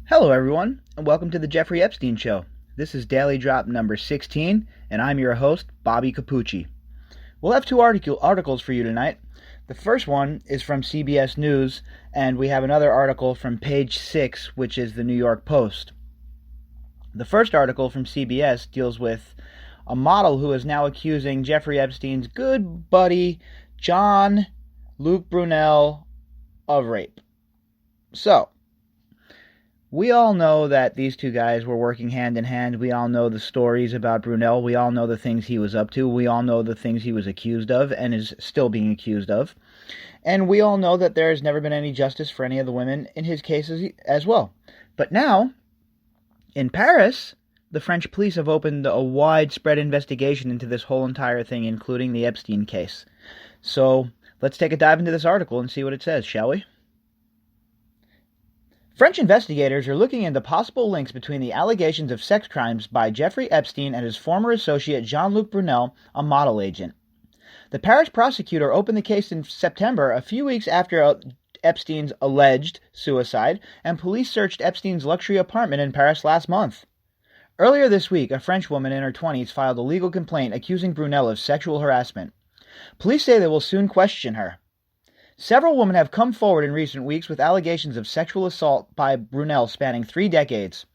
Hello, everyone, and welcome to the Jeffrey Epstein Show. This is Daily Drop number 16, and I'm your host, Bobby Capucci. We'll have two articles for you tonight. The first one is from CBS News, and we have another article from page 6, which is the New York Post. The first article from CBS deals with a model who is now accusing Jeffrey Epstein's good buddy, Luc Brunel, of rape. So, we all know that these two guys were working hand in hand. We all know the stories about Brunel. We all know the things he was up to. We all know the things he was accused of and is still being accused of. And we all know that there has never been any justice for any of the women in his cases as well. But now, in Paris, the French police have opened a widespread investigation into this whole entire thing, including the Epstein case. So, let's take a dive into this article and see what it says, shall we? French investigators are looking into possible links between the allegations of sex crimes by Jeffrey Epstein and his former associate Jean-Luc Brunel, a model agent. The Paris prosecutor opened the case in September, a few weeks after Epstein's alleged suicide, and police searched Epstein's luxury apartment in Paris last month. Earlier this week, a French woman in her 20s filed a legal complaint accusing Brunel of sexual harassment. Police say they will soon question her. Several women have come forward in recent weeks with allegations of sexual assault by Brunel spanning 3 decades.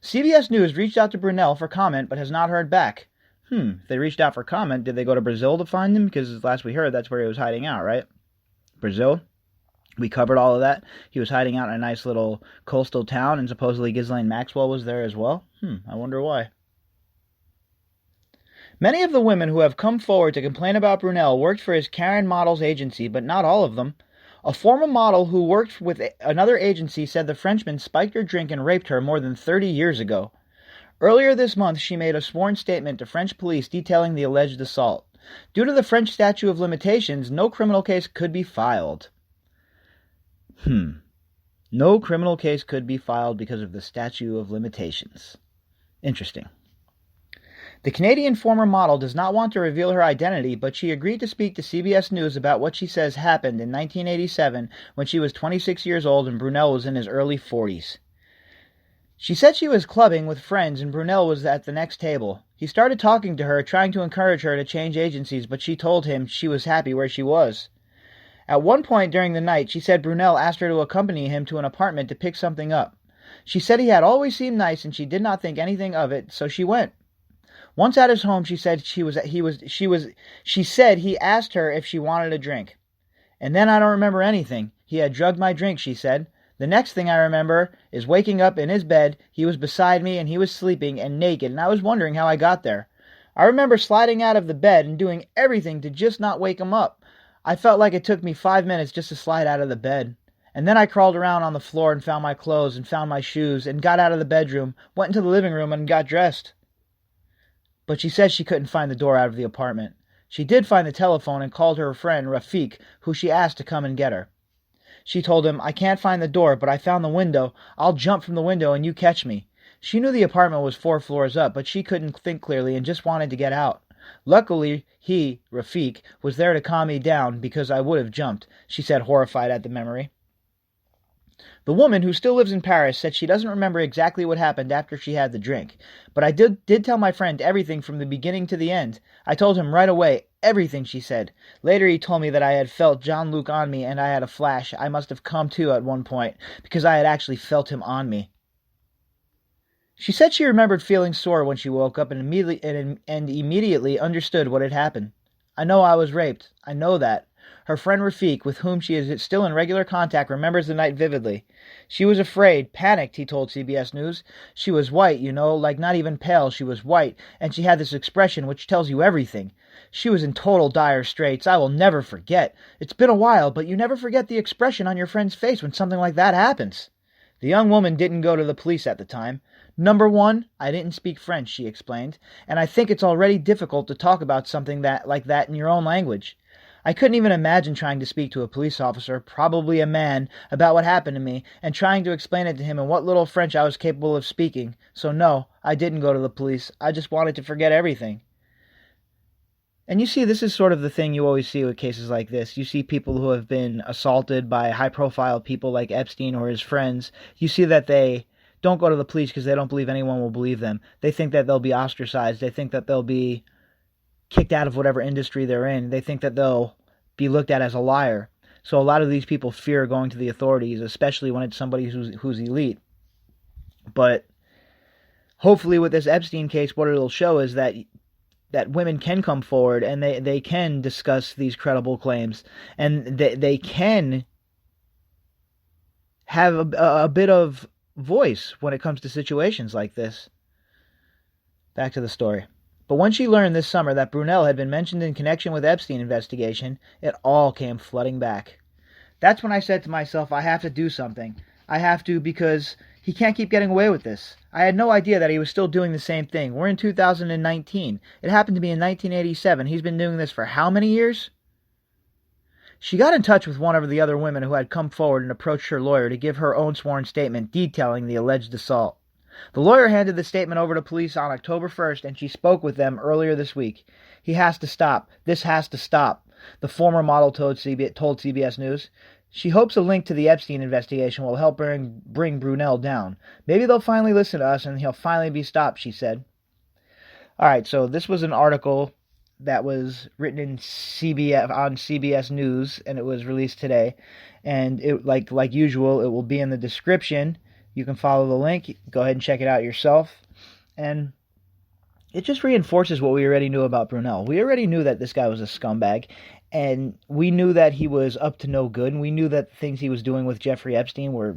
CBS News reached out to Brunel for comment but has not heard back. If they reached out for comment, did they go to Brazil to find him? Because last we heard, that's where he was hiding out, right? Brazil? We covered all of that. He was hiding out in a nice little coastal town, and supposedly Ghislaine Maxwell was there as well. I wonder why. Many of the women who have come forward to complain about Brunel worked for his Karen Models agency, but not all of them. A former model who worked with another agency said the Frenchman spiked her drink and raped her more than 30 years ago. Earlier this month, she made a sworn statement to French police detailing the alleged assault. Due to the French statute of limitations, no criminal case could be filed. No criminal case could be filed because of the statute of limitations. Interesting. The Canadian former model does not want to reveal her identity, but she agreed to speak to CBS News about what she says happened in 1987 when she was 26 years old and Brunel was in his early 40s. She said she was clubbing with friends and Brunel was at the next table. He started talking to her, trying to encourage her to change agencies, but she told him she was happy where she was. At one point during the night, she said Brunel asked her to accompany him to an apartment to pick something up. She said he had always seemed nice and she did not think anything of it, so she went. Once at his home, she said she said he asked her if she wanted a drink. And then I don't remember anything. He had drugged my drink, she said. The next thing I remember is waking up in his bed. He was beside me and he was sleeping and naked, and I was wondering how I got there. I remember sliding out of the bed and doing everything to just not wake him up. I felt like it took me 5 minutes just to slide out of the bed. And then I crawled around on the floor and found my clothes and found my shoes and got out of the bedroom, went into the living room and got dressed. But she said she couldn't find the door out of the apartment. She did find the telephone and called her friend Rafik, who she asked to come and get her. She told him, I can't find the door, but I found the window. I'll jump from the window and you catch me. She knew the apartment was 4 floors up, but she couldn't think clearly and just wanted to get out. Luckily, he, Rafik, was there to calm me down because I would have jumped, she said, horrified at the memory. The woman, who still lives in Paris, said she doesn't remember exactly what happened after she had the drink. But I did tell my friend everything from the beginning to the end. I told him right away, everything, she said. Later he told me that I had felt Jean-Luc on me and I had a flash. I must have come to at one point, because I had actually felt him on me. She said she remembered feeling sore when she woke up and immediately understood what had happened. I know I was raped. I know that. Her friend Rafik, with whom she is still in regular contact, remembers the night vividly. She was afraid, panicked, he told CBS News. She was white, like not even pale. She was white, and she had this expression which tells you everything. She was in total dire straits. I will never forget. It's been a while, but you never forget the expression on your friend's face when something like that happens. The young woman didn't go to the police at the time. Number one, I didn't speak French, she explained, and I think it's already difficult to talk about something like that in your own language. I couldn't even imagine trying to speak to a police officer, probably a man, about what happened to me, and trying to explain it to him in what little French I was capable of speaking. So no, I didn't go to the police. I just wanted to forget everything. And you see, this is sort of the thing you always see with cases like this. You see people who have been assaulted by high-profile people like Epstein or his friends. You see that they don't go to the police because they don't believe anyone will believe them. They think that they'll be ostracized. They think that they'll be kicked out of whatever industry they're in. They think that they'll be looked at as a liar. So a lot of these people fear going to the authorities, especially when it's somebody who's elite. But hopefully with this Epstein case, what it'll show is that women can come forward and they can discuss these credible claims, and they can have a bit of voice when it comes to situations like this. Back to the story. But when she learned this summer that Brunel had been mentioned in connection with Epstein investigation, it all came flooding back. That's when I said to myself, I have to do something. I have to, because he can't keep getting away with this. I had no idea that he was still doing the same thing. We're in 2019. It happened to be in 1987. He's been doing this for how many years? She got in touch with one of the other women who had come forward and approached her lawyer to give her own sworn statement detailing the alleged assault. The lawyer handed the statement over to police on October 1st, and she spoke with them earlier this week. He has to stop. This has to stop, the former model told CBS News. She hopes a link to the Epstein investigation will help bring Brunel down. Maybe they'll finally listen to us and he'll finally be stopped, she said. All right, so this was an article that was written in on CBS News, and it was released today. And it, like usual, it will be in the description. You can follow the link. Go ahead and check it out yourself. And it just reinforces what we already knew about Brunel. We already knew that this guy was a scumbag, and we knew that he was up to no good, and we knew that the things he was doing with Jeffrey Epstein were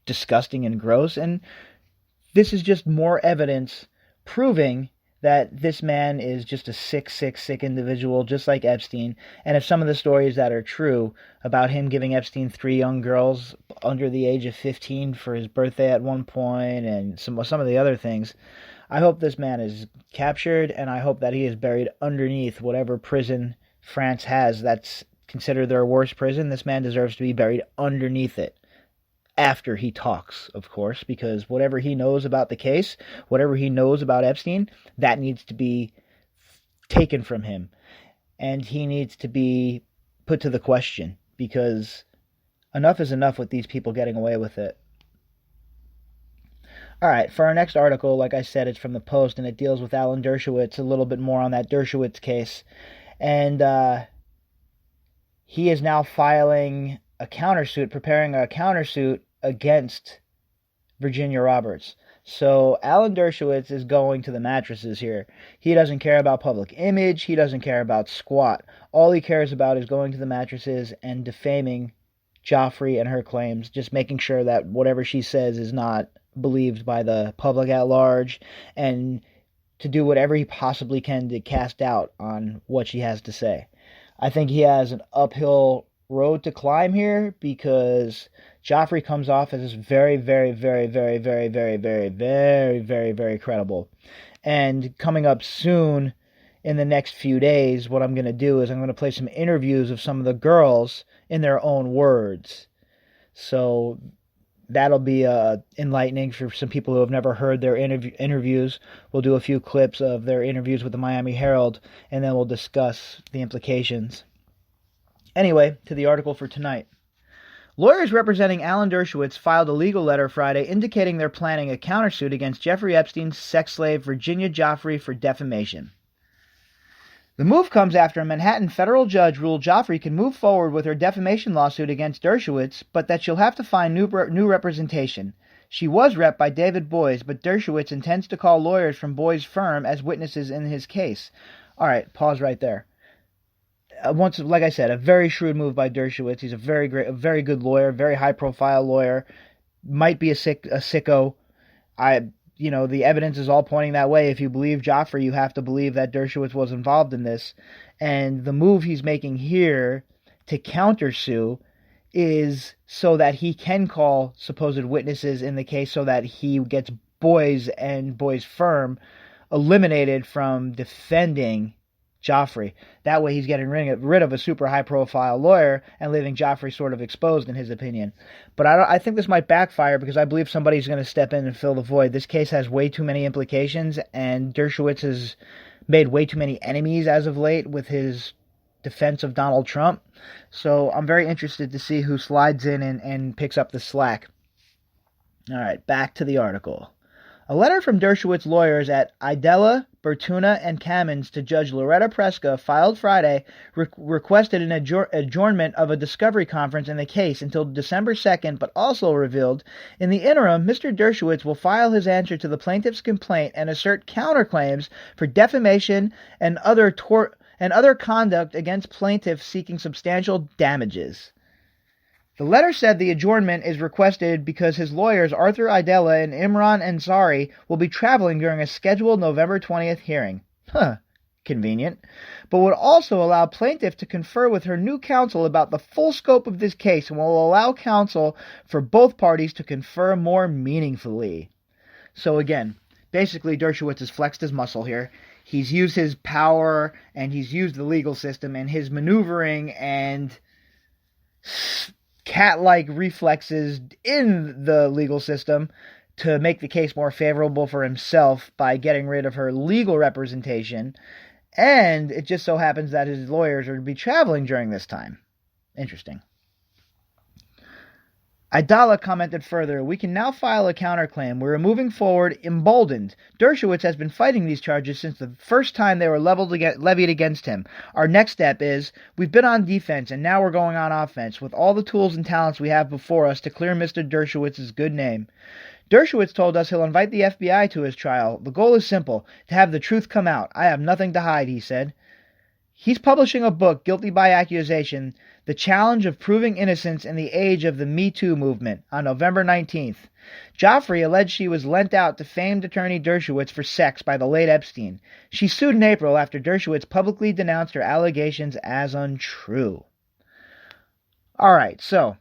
disgusting and gross, and this is just more evidence proving that this man is just a sick individual, just like Epstein. And if some of the stories that are true about him giving Epstein 3 young girls under the age of 15 for his birthday at one point, and some of the other things, I hope this man is captured, and I hope that he is buried underneath whatever prison France has that's considered their worst prison. This man deserves to be buried underneath it. After he talks, of course, because whatever he knows about the case, whatever he knows about Epstein, that needs to be taken from him. And he needs to be put to the question, because enough is enough with these people getting away with it. All right, for our next article, like I said, it's from the Post, and it deals with Alan Derschowitz, a little bit more on that Derschowitz case. And he is now preparing a countersuit against Virginia Roberts. So Alan Derschowitz is going to the mattresses here. He doesn't care about public image. He doesn't care about squat. All he cares about is going to the mattresses and defaming Joffrey and her claims, just making sure that whatever she says is not believed by the public at large, and to do whatever he possibly can to cast doubt on what she has to say. I think he has an uphill road to climb here, because Joffrey comes off as very, very, very, very, very, very, very, very, very, very credible. And coming up soon in the next few days, what I'm going to do is I'm going to play some interviews of some of the girls in their own words. So that'll be enlightening for some people who have never heard their interviews. We'll do a few clips of their interviews with the Miami Herald, and then we'll discuss the implications. Anyway, to the article for tonight. Lawyers representing Alan Derschowitz filed a legal letter Friday indicating they're planning a countersuit against Jeffrey Epstein's sex slave Virginia Joffrey for defamation. The move comes after a Manhattan federal judge ruled Joffrey can move forward with her defamation lawsuit against Derschowitz, but that she'll have to find new representation. She was repped by David Boies, but Derschowitz intends to call lawyers from Boies' firm as witnesses in his case. All right, pause right there. Like I said, a very shrewd move by Derschowitz. He's a very good lawyer, very high-profile lawyer. Might be a sicko. The evidence is all pointing that way. If you believe Joffrey, you have to believe that Derschowitz was involved in this. And the move he's making here to countersue is so that he can call supposed witnesses in the case, so that he gets Boies and Boies' firm eliminated from defending Joffrey. That way he's getting rid of a super high-profile lawyer and leaving Joffrey sort of exposed in his opinion. But I think this might backfire, because I believe somebody's going to step in and fill the void. This case has way too many implications, and Derschowitz has made way too many enemies as of late with his defense of Donald Trump. So I'm very interested to see who slides in and picks up the slack. All right, back to the article. A letter from Derschowitz lawyers at Idella, Bertuna, and Kamins to Judge Loretta Preska, filed Friday, requested an adjournment of a discovery conference in the case until December 2nd, but also revealed, in the interim, Mr. Derschowitz will file his answer to the plaintiff's complaint and assert counterclaims for defamation and other conduct against plaintiffs seeking substantial damages. The letter said the adjournment is requested because his lawyers Arthur Idella and Imran Ansari will be traveling during a scheduled November 20th hearing. Convenient. But would also allow plaintiff to confer with her new counsel about the full scope of this case and will allow counsel for both parties to confer more meaningfully. So again, basically Derschowitz has flexed his muscle here. He's used his power and he's used the legal system and his maneuvering and cat-like reflexes in the legal system to make the case more favorable for himself by getting rid of her legal representation. And it just so happens that his lawyers are to be traveling during this time. Interesting. Idalla commented further, "We can now file a counterclaim. We're moving forward emboldened. Derschowitz has been fighting these charges since the first time they were levied against him. Our next step is, we've been on defense and now we're going on offense with all the tools and talents we have before us to clear Mr. Dershowitz's good name. Derschowitz told us he'll invite the FBI to his trial. The goal is simple, to have the truth come out. I have nothing to hide," he said. He's publishing a book, Guilty by Accusation, The Challenge of Proving Innocence in the Age of the Me Too Movement, on November 19th. Joffrey alleged she was lent out to famed attorney Dershowitz for sex by the late Epstein. She sued in April after Dershowitz publicly denounced her allegations as untrue. All right, so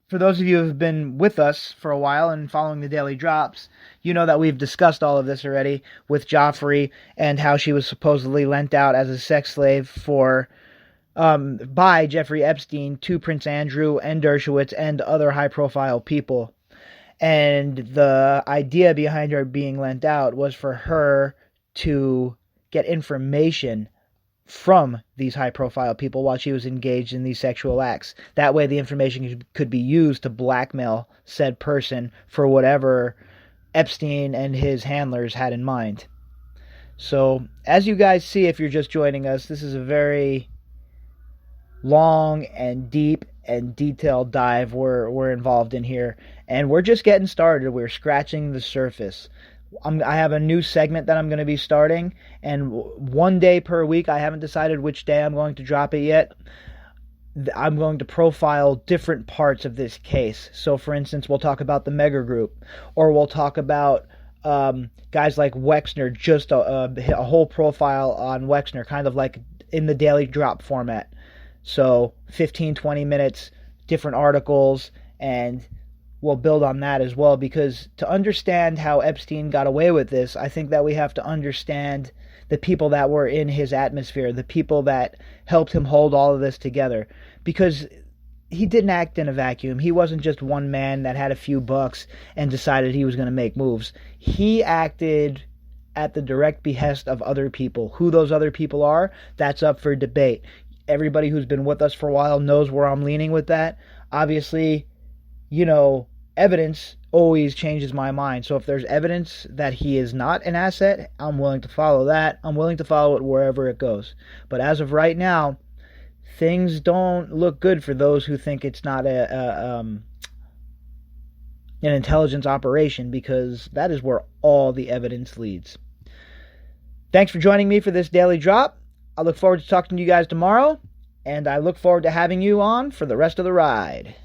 for those of you who have been with us for a while and following the daily drops, you know that we've discussed all of this already with Joffrey and how she was supposedly lent out as a sex slave by Jeffrey Epstein to Prince Andrew and Dershowitz and other high-profile people. And the idea behind her being lent out was for her to get information from these high-profile people while she was engaged in these sexual acts. That way the information could be used to blackmail said person for whatever Epstein and his handlers had in mind. So, as you guys see if you're just joining us, this is a very long and deep and detailed dive we're involved in here. And we're just getting started. We're scratching the surface. I have a new segment that I'm going to be starting, and one day per week, I haven't decided which day I'm going to drop it yet. I'm going to profile different parts of this case. So, for instance, we'll talk about the mega group, or we'll talk about guys like Wexner, just a whole profile on Wexner, kind of like in the daily drop format. So 15, 20 minutes, different articles, and we'll build on that as well, because to understand how Epstein got away with this, I think that we have to understand the people that were in his atmosphere, the people that helped him hold all of this together, because he didn't act in a vacuum. He wasn't just one man that had a few bucks and decided he was going to make moves. He acted at the direct behest of other people. Who those other people are, that's up for debate. Everybody who's been with us for a while knows where I'm leaning with that. Obviously, evidence always changes my mind. So if there's evidence that he is not an asset, I'm willing to follow that. I'm willing to follow it wherever it goes. But as of right now, things don't look good for those who think it's not an intelligence operation, because that is where all the evidence leads. Thanks for joining me for this daily drop. I look forward to talking to you guys tomorrow, and I look forward to having you on for the rest of the ride.